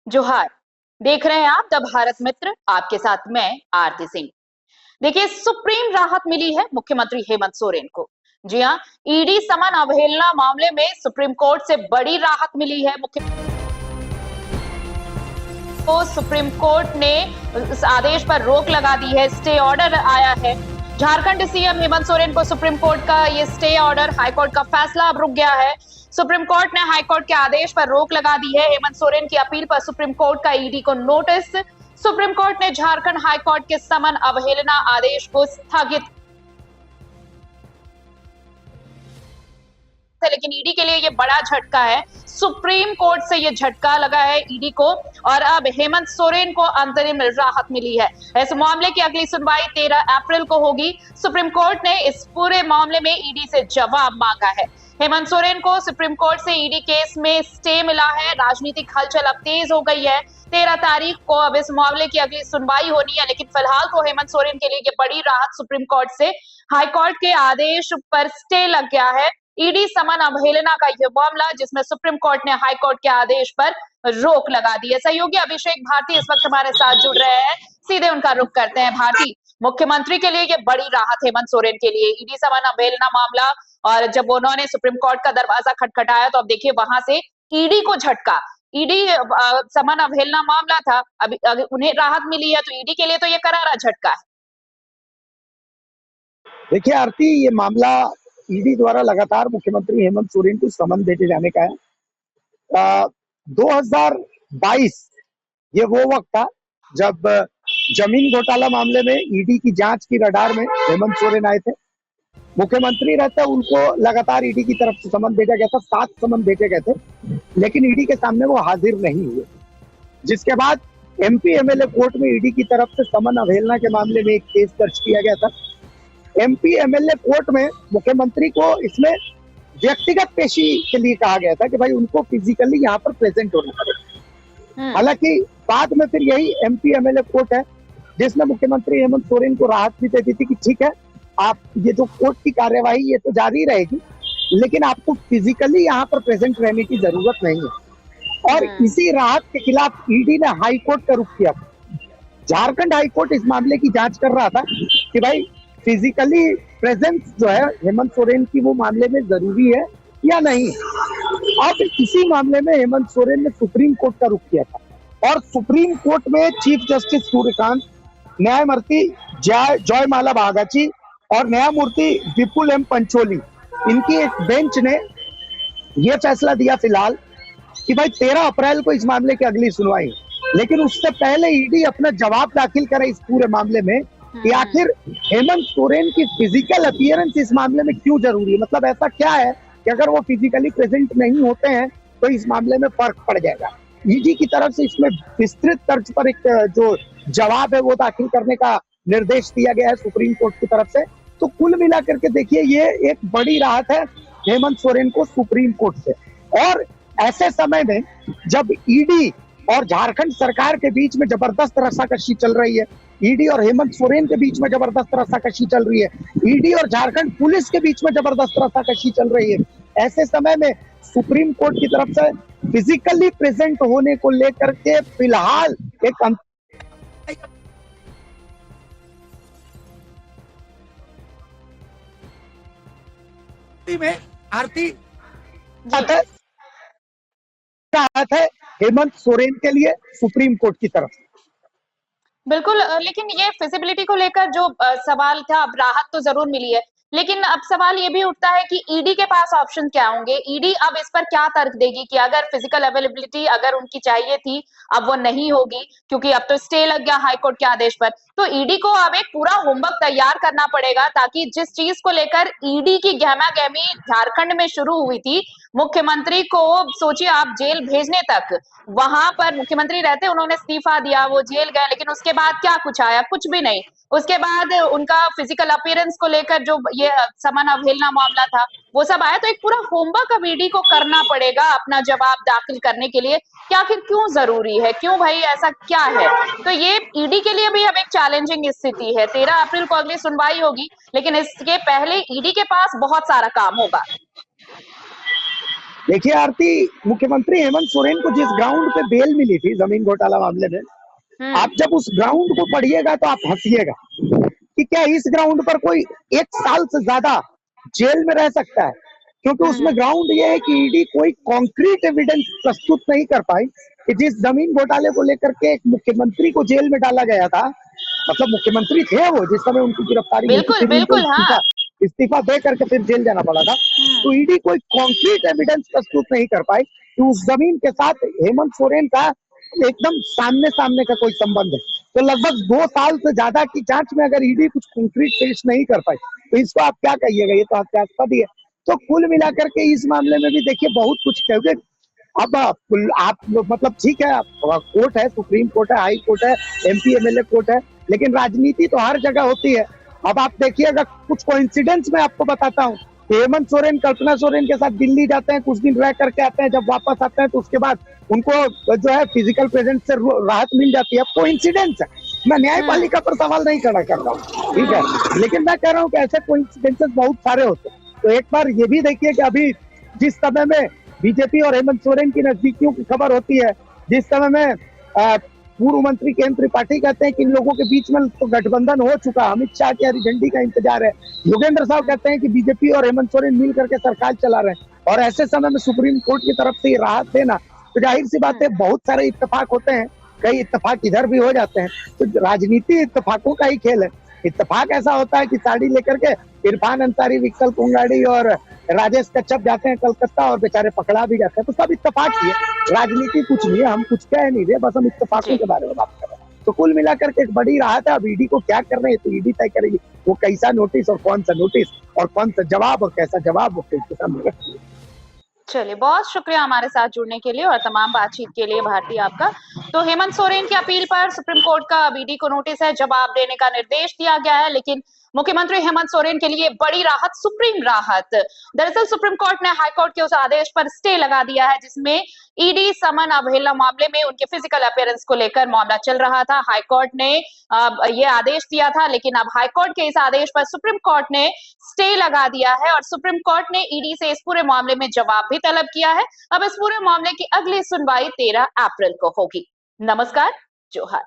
जोहार। देख रहे हैं आप द भारत मित्र, आपके साथ मैं आरती सिंह। देखिए, सुप्रीम राहत मिली है मुख्यमंत्री हेमंत सोरेन को। जी हाँ, ईडी समन अवहेलना मामले में सुप्रीम कोर्ट से बड़ी राहत मिली है। तो सुप्रीम कोर्ट ने इस आदेश पर रोक लगा दी है, स्टे ऑर्डर आया है। झारखंड सीएम हेमंत सोरेन को सुप्रीम कोर्ट का ये स्टे ऑर्डर, हाईकोर्ट का फैसला अब रुक गया है। सुप्रीम कोर्ट ने हाईकोर्ट के आदेश पर रोक लगा दी है। हेमंत सोरेन की अपील पर सुप्रीम कोर्ट का ईडी को नोटिस। सुप्रीम कोर्ट ने झारखंड हाईकोर्ट के समन अवहेलना आदेश को स्थगित, लेकिन ईडी के लिए ये बड़ा झटका है। सुप्रीम कोर्ट से ये झटका लगा है ईडी को और अब हेमंत सोरेन को अंतरिम राहत मिली है। इस मामले की अगली सुनवाई 13 अप्रैल को होगी। सुप्रीम कोर्ट ने इस पूरे मामले में ईडी से जवाब मांगा है। हेमंत सोरेन को सुप्रीम कोर्ट से ईडी केस में स्टे मिला है। राजनीतिक हलचल अब तेज हो गई है। 13 तारीख को अब इस मामले की अगली सुनवाई होनी है, लेकिन फिलहाल तो हेमंत सोरेन के लिए ये बड़ी राहत सुप्रीम कोर्ट से हाईकोर्ट के आदेश पर स्टे लग गया है। ईडी समन अवहेलना का यह मामला, जिसमें सुप्रीम कोर्ट ने हाईकोर्ट के आदेश पर रोक लगा दी है। सहयोगी अभिषेक भारती इस वक्त हमारे साथ जुड़ रहे हैं, सीधे उनका रुख करते हैं। भारती, मुख्यमंत्री के लिए ये बड़ी राहत हेमंत सोरेन के लिए, ईडी समन अवहेलना मामला, और जब उन्होंने सुप्रीम कोर्ट का दरवाजा खटखटाया तो अब देखिए वहां से ईडी को झटका। ईडी समन अवहेलना मामला था, अभी उन्हें राहत मिली है, तो ईडी के लिए तो ये करारा झटका है। देखिए आरती, ये मामला ईडी द्वारा लगातार मुख्यमंत्री हेमंत सोरेन को समन भेजे जाने का है। 2022 ये वो वक्त था जब जमीन घोटाला मामले में ईडी की जांच की रडार में हेमंत सोरेन आए थे। मुख्यमंत्री रहते उनको लगातार ईडी की तरफ से समन भेजा गया था, 7 समन भेजे गए थे, लेकिन ईडी के सामने वो हाजिर नहीं हुए। जिसके बाद एमपी एमएलए कोर्ट में ईडी की तरफ से समन अवहेलना के मामले में एक केस दर्ज किया गया था। एमपी एमएलए कोर्ट में मुख्यमंत्री को इसमें व्यक्तिगत पेशी के लिए कहा गया था कि भाई उनको फिजिकली यहाँ पर प्रेजेंट होना पड़ेगा। हालांकि बाद में फिर यही एमपी एमएलए कोर्ट है जिसने मुख्यमंत्री हेमंत सोरेन को राहत भी दे दी थी कि ठीक है, आप ये जो कोर्ट की कार्यवाही ये तो जारी रहेगी, लेकिन आपको फिजिकली यहाँ पर प्रेजेंट रहने की जरूरत नहीं है। और इसी राहत के खिलाफ ईडी ने हाई कोर्ट का रुख किया। झारखंड हाई कोर्ट इस मामले की जांच कर रहा था कि भाई फिजिकली प्रेजेंस जो है हेमंत सोरेन की वो मामले में जरूरी है या नहीं। अब इसी मामले में हेमंत सोरेन ने सुप्रीम कोर्ट का रुख किया था और सुप्रीम कोर्ट में चीफ जस्टिस सूर्यकांत, न्यायमूर्ति जयमाला बागाची और न्यायमूर्ति विपुल एम पंचोली, इनकी एक बेंच ने यह फैसला दिया फिलहाल कि भाई 13 अप्रैल को इस मामले की अगली सुनवाई, लेकिन उससे पहले ईडी अपना जवाब दाखिल करे इस पूरे मामले में कि आखिर हेमंत सोरेन की फिजिकल अपीयरेंस इस मामले में क्यों जरूरी है। मतलब ऐसा क्या है कि अगर वो फिजिकली प्रेजेंट नहीं होते हैं तो इस मामले में फर्क पड़ जाएगा। ईडी की तरफ से इसमें विस्तृत तर्ज पर एक जो जवाब है वो दाखिल करने का निर्देश दिया गया है सुप्रीम कोर्ट की तरफ से। तो कुल मिलाकर के देखिए ये एक बड़ी राहत है हेमंत सोरेन को सुप्रीम कोर्ट से। और ऐसे समय में जब ईडी और झारखंड सरकार के बीच में जबरदस्त रस्साकशी चल रही है, ईडी और हेमंत सोरेन के बीच में जबरदस्त रस्साकशी चल रही है, ईडी और झारखंड पुलिस के बीच में जबरदस्त रस्साकशी चल रही है, ऐसे समय में सुप्रीम कोर्ट की तरफ से फिजिकली प्रेजेंट होने को लेकर के फिलहाल एक में आरती राहत है हेमंत सोरेन के लिए सुप्रीम कोर्ट की तरफ। बिल्कुल, लेकिन ये फिजिबिलिटी को लेकर जो सवाल था, अब राहत तो जरूर मिली है, लेकिन अब सवाल ये भी उठता है कि ईडी के पास ऑप्शन क्या होंगे। ईडी अब इस पर क्या तर्क देगी कि अगर फिजिकल अवेलेबिलिटी अगर उनकी चाहिए थी, अब वो नहीं होगी क्योंकि अब तो स्टे लग गया हाईकोर्ट के आदेश पर। तो ईडी को अब एक पूरा होमवर्क तैयार करना पड़ेगा ताकि जिस चीज को लेकर ईडी की गहमा गहमी झारखंड में शुरू हुई थी, मुख्यमंत्री को सोचिए आप जेल भेजने तक, वहां पर मुख्यमंत्री रहते उन्होंने इस्तीफा दिया, वो जेल गए, लेकिन उसके बाद क्या कुछ आया? कुछ भी नहीं। उसके बाद उनका फिजिकल अपीयरेंस को लेकर जो ये समन अवहेलना मामला था वो सब आया। तो एक पूरा होमवर्क अब ईडी को करना पड़ेगा अपना जवाब दाखिल करने के लिए कि आखिर क्यों जरूरी है, क्यों भाई ऐसा क्या है। तो ये ईडी के लिए भी अब एक चैलेंजिंग स्थिति है। 13 अप्रैल को अगली सुनवाई होगी, लेकिन इसके पहले ईडी के पास बहुत सारा काम होगा। देखिए आरती, मुख्यमंत्री हेमंत सोरेन को जिस ग्राउंड पे बेल मिली थी जमीन घोटाला मामले में, आप हम्म। जब उस ग्राउंड को पढ़िएगा तो आप हंसिएगा कि क्या इस ग्राउंड पर कोई 1 साल से ज्यादा जेल में रह सकता है। क्योंकि उसमें हम्म। ग्राउंड ये है कि ईडी कोई कॉन्क्रीट एविडेंस प्रस्तुत नहीं कर पाई कि जिस जमीन घोटाले को लेकर के एक मुख्यमंत्री को जेल में डाला गया था, मतलब मुख्यमंत्री थे वो जिस समय उनकी गिरफ्तारी हुई थी, बिल्कुल फिर उनको बिल्कुल, हाँ। इस्तीफा इस्तीफा दे करके फिर जेल जाना पड़ा था। तो हम्म। ईडी कोई कॉन्क्रीट एविडेंस प्रस्तुत नहीं कर पाई कि उस जमीन के साथ हेमंत सोरेन का एकदम सामने सामने का कोई संबंध है। तो लगभग 2 साल से ज्यादा की जांच में अगर ईडी कुछ कंक्रीट पेश नहीं कर पाई तो इसको आप क्या कहिएगा, ये तो हास्यास्पद ही है। तो कुल मिलाकर के इस मामले में भी देखिए बहुत कुछ क्योंकि अब आप मतलब ठीक है, कोर्ट है, सुप्रीम कोर्ट है, हाई कोर्ट है, एमपी एमएलए कोर्ट है, लेकिन राजनीति तो हर जगह होती है। अब आप देखिएगा कुछ कोइंसिडेंस मैं आपको बताता हूँ, हेमंत सोरेन कल्पना सोरेन के साथ दिल्ली जाते हैं, कुछ दिन रह करके आते हैं, जब वापस आते हैं तो उसके बाद उनको जो है फिजिकल प्रेजेंस से राहत मिल जाती है। कोइंसिडेंस है, मैं हम्म। न्यायपालिका पर सवाल नहीं खड़ा कर रहा हूँ, ठीक हम्म। है, लेकिन मैं कह रहा हूँ कि ऐसे कोइंसिडेंसेस बहुत सारे होते हैं। तो एक बार ये भी देखिए कि अभी जिस समय में बीजेपी और हेमंत सोरेन की नजदीकियों की खबर होती है, जिस समय में पूर्व मंत्री केएन त्रिपाठी कहते हैं कि इन लोगों के बीच में तो गठबंधन हो चुका, अमित शाह की हरी झंडी का इंतजार है, योगेंद्र साहब कहते हैं कि बीजेपी और हेमंत सोरेन मिल करके सरकार चला रहे हैं, और ऐसे समय में सुप्रीम कोर्ट की तरफ से ये राहत देना, तो जाहिर सी बात है हम्म। बहुत सारे इत्तेफाक होते हैं, कई इत्तेफाक इधर भी हो जाते हैं। तो राजनीति इत्तेफाकों का ही खेल है। इत्तेफाक ऐसा होता है कि साड़ी लेकर के इरफान अंसारी, विक्सल कुंगाड़ी और राजेश कच्छप जाते हैं कलकत्ता और बेचारे पकड़ा भी जाते हैं, तो सब इत्तेफाक ही है। राजनीति कुछ नहीं है, हम कुछ कह नहीं रहे, बस हम इत्तेफाकों जी। के बारे में बात कर रहे हैं। तो कुल मिलाकर के एक बड़ी राहत है। अब ईडी को क्या करना है तो ईडी तय करेगी, वो कैसा नोटिस और कौन सा नोटिस और कौन सा जवाब और कैसा जवाब वो उसके सामने रखेगी। चलिए, बहुत शुक्रिया हमारे साथ जुड़ने के लिए और तमाम बातचीत के लिए भारती आपका। तो हेमंत सोरेन की अपील पर सुप्रीम कोर्ट का ईडी को नोटिस है, जवाब देने का निर्देश दिया गया है, लेकिन मुख्यमंत्री हेमंत सोरेन के लिए बड़ी राहत, सुप्रीम राहत। दरअसल सुप्रीम कोर्ट ने हाई कोर्ट के उस आदेश पर स्टे लगा दिया है जिसमें ईडी समन अवहेलना मामले में उनके फिजिकल अपीयरेंस को लेकर मामला चल रहा था। हाई कोर्ट ने ये आदेश दिया था, लेकिन अब हाई कोर्ट के इस आदेश पर सुप्रीम कोर्ट ने स्टे लगा दिया है और सुप्रीम कोर्ट ने ईडी से इस पूरे मामले में जवाब भी तलब किया है। अब इस पूरे मामले की अगली सुनवाई 13 अप्रैल को होगी। नमस्कार, जोहार।